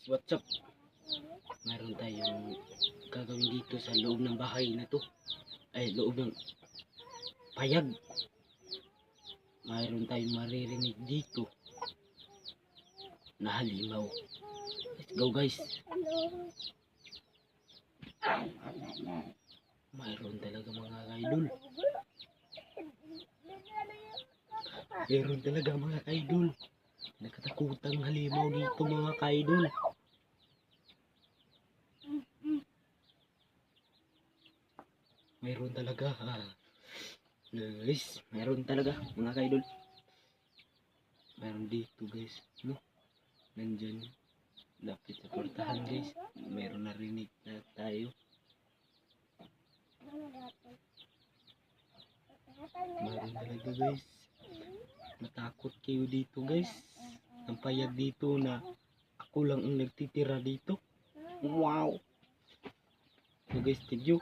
What's up? Mayroon tayong gagawin dito sa loob ng bahay na to. Ay, loob ng payag. Mayroon tayong maririnig dito na halimaw. Let's go, guys. Mayroon talaga mga idol. Mayroon talaga mga idol. Nakatakutang halimaw dito mga idol. Mayroon talaga. Guys, mayroon talaga mga idol. Mayroon dito guys. No? Nandyan. Lapit sa portahan guys. Mayroon narinig na tayo. Mayroon talaga guys. Matakot kayo dito guys. Ang payag dito na ako lang ang nagtitira dito. Wow. So guys, thank you.